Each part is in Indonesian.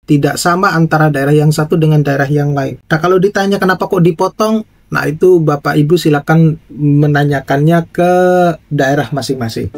tidak sama antara daerah yang satu dengan daerah yang lain. Nah, kalau ditanya kenapa kok dipotong, nah itu Bapak Ibu silakan menanyakannya ke daerah masing-masing.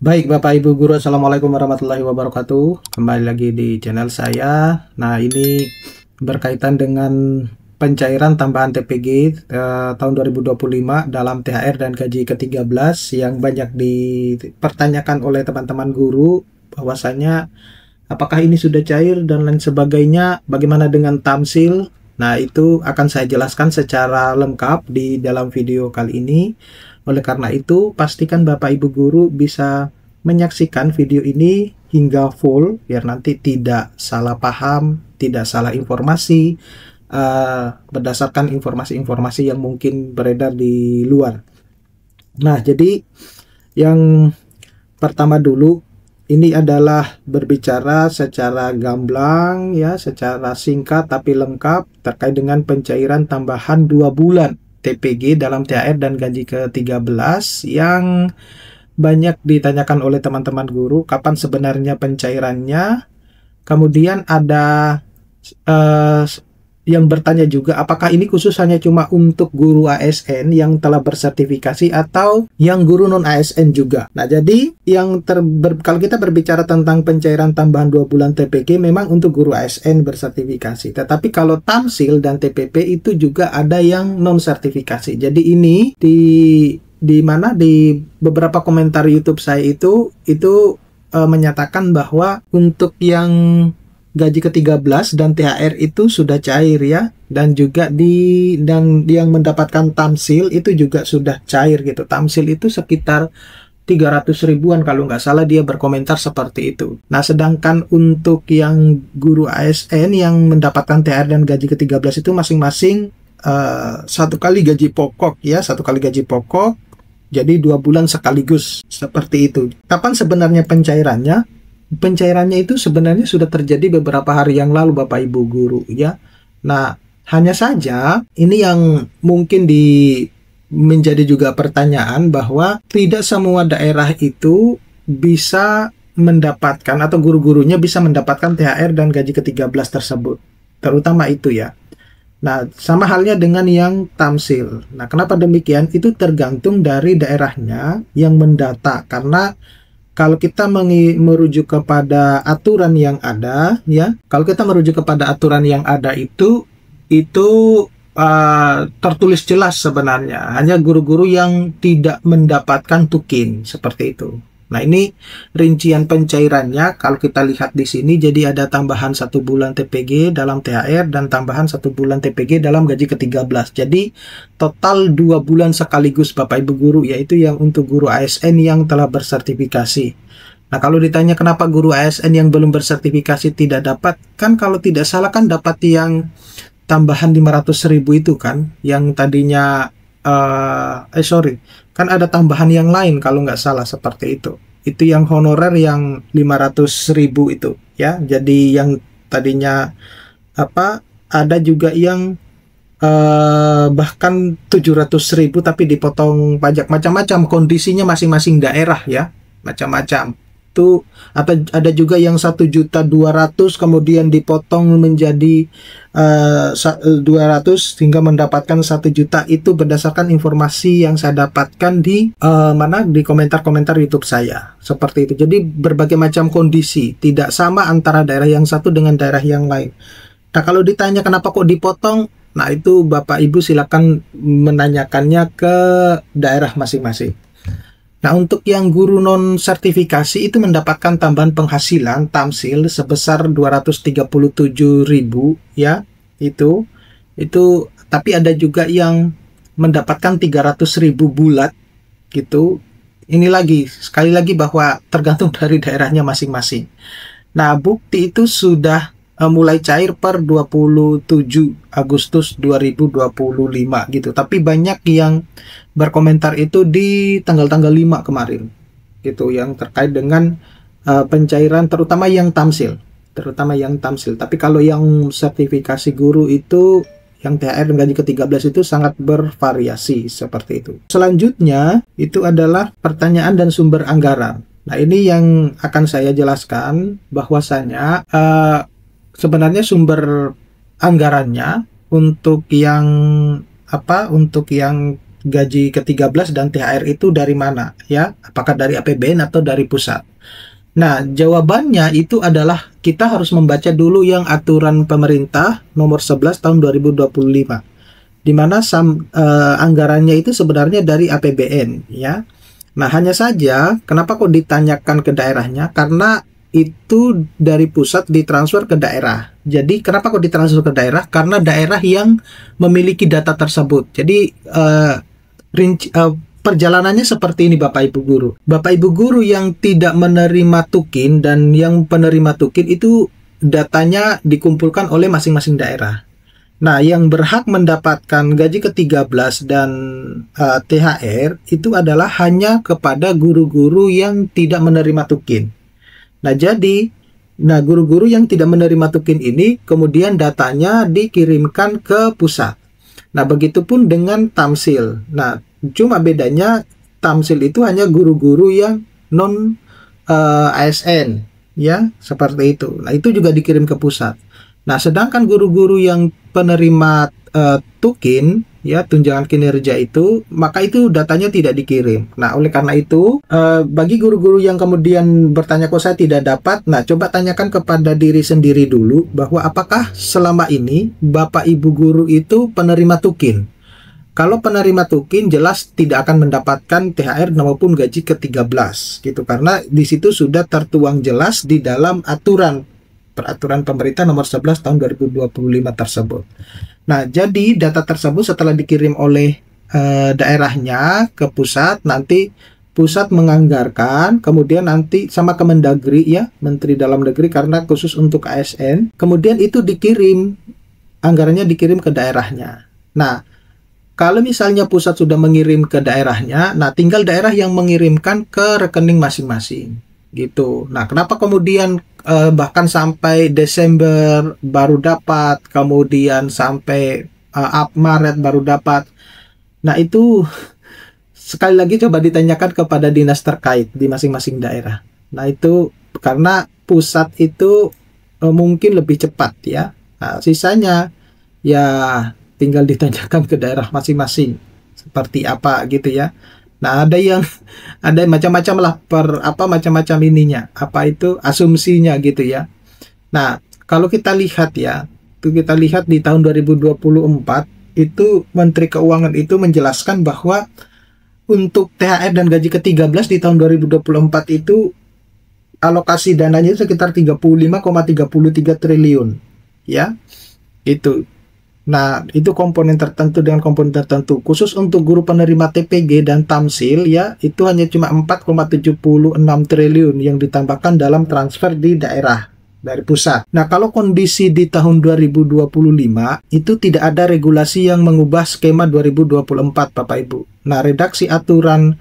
Baik Bapak Ibu Guru, Assalamualaikum warahmatullahi wabarakatuh. Kembali lagi di channel saya. Nah, ini berkaitan dengan pencairan tambahan TPG tahun 2025 dalam THR dan gaji ke-13 yang banyak dipertanyakan oleh teman-teman guru, bahwasanya apakah ini sudah cair dan lain sebagainya, bagaimana dengan tamsil. Nah, itu akan saya jelaskan secara lengkap di dalam video kali ini. Oleh karena itu, pastikan Bapak Ibu Guru bisa menyaksikan video ini hingga full, biar nanti tidak salah paham, tidak salah informasi, berdasarkan informasi-informasi yang mungkin beredar di luar. Nah, jadi yang pertama dulu, ini adalah berbicara secara gamblang ya, secara singkat tapi lengkap terkait dengan pencairan tambahan 2 bulan TPG dalam THR dan gaji ke-13 yang banyak ditanyakan oleh teman-teman guru, kapan sebenarnya pencairannya. Kemudian ada yang bertanya juga, apakah ini khusus hanya cuma untuk guru ASN yang telah bersertifikasi atau yang guru non ASN juga. Nah, jadi yang kalau kita berbicara tentang pencairan tambahan 2 bulan TPG memang untuk guru ASN bersertifikasi. Tetapi kalau tamsil dan TPP itu juga ada yang non sertifikasi. Jadi ini di mana di beberapa komentar YouTube saya itu menyatakan bahwa untuk yang gaji ke-13 dan THR itu sudah cair ya, dan juga dan yang mendapatkan tamsil itu juga sudah cair gitu. Tamsil itu sekitar 300 ribuan kalau nggak salah, dia berkomentar seperti itu. Nah, sedangkan untuk yang guru ASN yang mendapatkan THR dan gaji ke-13 itu masing-masing satu kali gaji pokok ya, satu kali gaji pokok, jadi 2 bulan sekaligus seperti itu. Kapan sebenarnya pencairannya? Pencairannya itu sebenarnya sudah terjadi beberapa hari yang lalu Bapak Ibu Guru ya. Nah, hanya saja ini yang mungkin menjadi juga pertanyaan, bahwa tidak semua daerah itu bisa mendapatkan atau guru-gurunya bisa mendapatkan THR dan gaji ke-13 tersebut. Terutama itu ya. Nah, sama halnya dengan yang tamsil. Nah, kenapa demikian? Itu tergantung dari daerahnya yang mendata, karena kalau kita merujuk kepada aturan yang ada ya, kalau kita merujuk kepada aturan yang ada itu tertulis jelas sebenarnya hanya guru-guru yang tidak mendapatkan tukin seperti itu. Nah, ini rincian pencairannya kalau kita lihat di sini. Jadi ada tambahan 1 bulan TPG dalam THR dan tambahan 1 bulan TPG dalam gaji ke-13. Jadi total 2 bulan sekaligus Bapak Ibu Guru, yaitu yang untuk guru ASN yang telah bersertifikasi. Nah, kalau ditanya kenapa guru ASN yang belum bersertifikasi tidak dapat, kan kalau tidak salah kan dapat yang tambahan 500 ribu itu kan, yang tadinya kan ada tambahan yang lain kalau nggak salah seperti itu. Itu yang honorer yang 500 ribu itu ya. Jadi yang tadinya ada juga yang bahkan 700 ribu tapi dipotong pajak, macam-macam kondisinya masing-masing daerah ya, macam-macam. Itu ada juga yang 1.200.000 kemudian dipotong menjadi 200 hingga mendapatkan 1 juta. Itu berdasarkan informasi yang saya dapatkan di komentar-komentar YouTube saya seperti itu. Jadi berbagai macam kondisi, tidak sama antara daerah yang satu dengan daerah yang lain. Nah, kalau ditanya kenapa kok dipotong, nah itu Bapak Ibu silakan menanyakannya ke daerah masing-masing. Nah, untuk yang guru non sertifikasi itu mendapatkan tambahan penghasilan tamsil sebesar 237.000 ya. Itu tapi ada juga yang mendapatkan 300.000 bulat gitu. Ini sekali lagi bahwa tergantung dari daerahnya masing-masing. Nah, bukti itu sudah mulai cair per 27 Agustus 2025 gitu. Tapi banyak yang berkomentar itu di tanggal-tanggal 5 kemarin gitu, yang terkait dengan pencairan terutama yang tamsil. Tapi kalau yang sertifikasi guru itu Yang THR dan gaji ke-13 itu sangat bervariasi seperti itu. Selanjutnya itu adalah pertanyaan dan sumber anggaran. Nah, ini yang akan saya jelaskan bahwasanya sebenarnya sumber anggarannya untuk yang untuk yang gaji ke-13 dan THR itu dari mana ya? Apakah dari APBN atau dari pusat? Nah, jawabannya itu adalah kita harus membaca dulu yang aturan pemerintah nomor 11 tahun 2025, di mana anggarannya itu sebenarnya dari APBN ya. Nah, hanya saja kenapa kok ditanyakan ke daerahnya? Karena itu dari pusat ditransfer ke daerah. Jadi kenapa kok ditransfer ke daerah? Karena daerah yang memiliki data tersebut. Jadi perjalanannya seperti ini Bapak Ibu Guru. Bapak Ibu Guru yang tidak menerima tukin dan yang penerima tukin itu datanya dikumpulkan oleh masing-masing daerah. Nah, yang berhak mendapatkan gaji ke-13 dan THR itu adalah hanya kepada guru-guru yang tidak menerima tukin. Nah, guru-guru yang tidak menerima tukin ini kemudian datanya dikirimkan ke pusat. Nah, begitupun dengan tamsil. Nah, cuma bedanya tamsil itu hanya guru-guru yang non ASN ya, seperti itu. Nah, itu juga dikirim ke pusat. Nah, sedangkan guru-guru yang penerima tukin ya, tunjangan kinerja itu, maka itu datanya tidak dikirim. Nah, oleh karena itu bagi guru-guru yang kemudian bertanya kok saya tidak dapat, nah coba tanyakan kepada diri sendiri dulu bahwa apakah selama ini Bapak Ibu guru itu penerima tukin. Kalau penerima tukin jelas tidak akan mendapatkan THR maupun gaji ke-13 gitu, karena di situ sudah tertuang jelas di dalam peraturan pemerintah nomor 11 tahun 2025 tersebut. Nah, jadi data tersebut setelah dikirim oleh daerahnya ke pusat, nanti pusat menganggarkan, kemudian nanti sama Kemendagri ya, Menteri Dalam Negeri karena khusus untuk ASN, kemudian itu dikirim, anggarannya dikirim ke daerahnya. Nah, kalau misalnya pusat sudah mengirim ke daerahnya, nah tinggal daerah yang mengirimkan ke rekening masing-masing gitu. Nah, kenapa kemudian bahkan sampai Desember baru dapat, kemudian sampai Maret baru dapat? Nah, itu sekali lagi coba ditanyakan kepada dinas terkait di masing-masing daerah. Nah, itu karena pusat itu mungkin lebih cepat ya. Nah, sisanya ya tinggal ditanyakan ke daerah masing-masing seperti apa gitu ya. Nah, ada macam-macam lah macam-macam ininya, asumsinya gitu ya. Nah, kalau kita lihat ya, kita lihat di tahun 2024 itu Menteri Keuangan itu menjelaskan bahwa untuk THR dan gaji ke-13 di tahun 2024 itu alokasi dananya sekitar 35,33 triliun ya. Itu. Nah, itu komponen tertentu dengan komponen tertentu. Khusus untuk guru penerima TPG dan tamsil ya, itu hanya cuma 4,76 triliun yang ditambahkan dalam transfer di daerah dari pusat. Nah, kalau kondisi di tahun 2025 itu tidak ada regulasi yang mengubah skema 2024 Bapak Ibu. Nah, redaksi aturan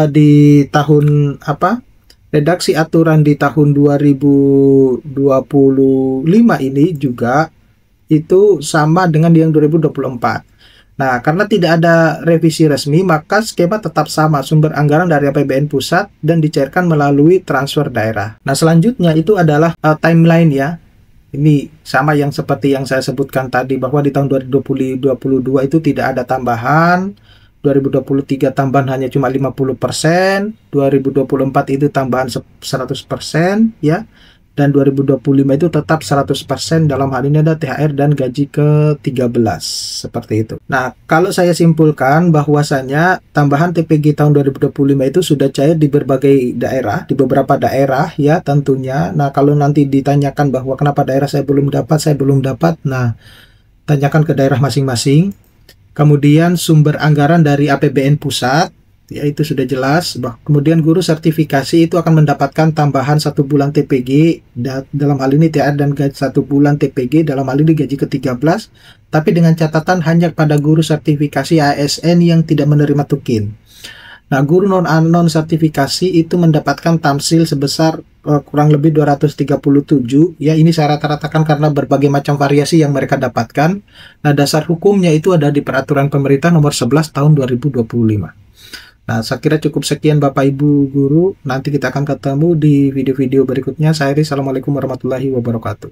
di tahun Redaksi aturan di tahun 2025 ini juga itu sama dengan yang 2024. Nah, karena tidak ada revisi resmi, maka skema tetap sama, sumber anggaran dari APBN pusat dan dicairkan melalui transfer daerah. Nah, selanjutnya itu adalah timeline ya. Ini sama yang seperti yang saya sebutkan tadi, bahwa di tahun 2022 itu tidak ada tambahan, 2023 tambahan hanya cuma 50%, 2024 itu tambahan 100% ya. Dan 2025 itu tetap 100%, dalam hal ini ada THR dan gaji ke-13 seperti itu. Nah, kalau saya simpulkan bahwasanya tambahan TPG tahun 2025 itu sudah cair di berbagai daerah, di beberapa daerah ya tentunya. Nah, kalau nanti ditanyakan bahwa kenapa daerah saya belum dapat, nah tanyakan ke daerah masing-masing. Kemudian sumber anggaran dari APBN pusat, ya itu sudah jelas. Kemudian guru sertifikasi itu akan mendapatkan tambahan 1 bulan TPG, dalam hal ini THR dan gaji 1 bulan TPG, dalam hal ini gaji ke-13, tapi dengan catatan hanya pada guru sertifikasi ASN yang tidak menerima tukin. Nah, guru non sertifikasi itu mendapatkan tamsil sebesar kurang lebih 237. Ya, ini saya rata-ratakan karena berbagai macam variasi yang mereka dapatkan. Nah, dasar hukumnya itu ada di Peraturan Pemerintah Nomor 11 Tahun 2025. Nah, saya kira cukup sekian Bapak Ibu Guru. Nanti kita akan ketemu di video-video berikutnya. Saya Eri, Assalamualaikum warahmatullahi wabarakatuh.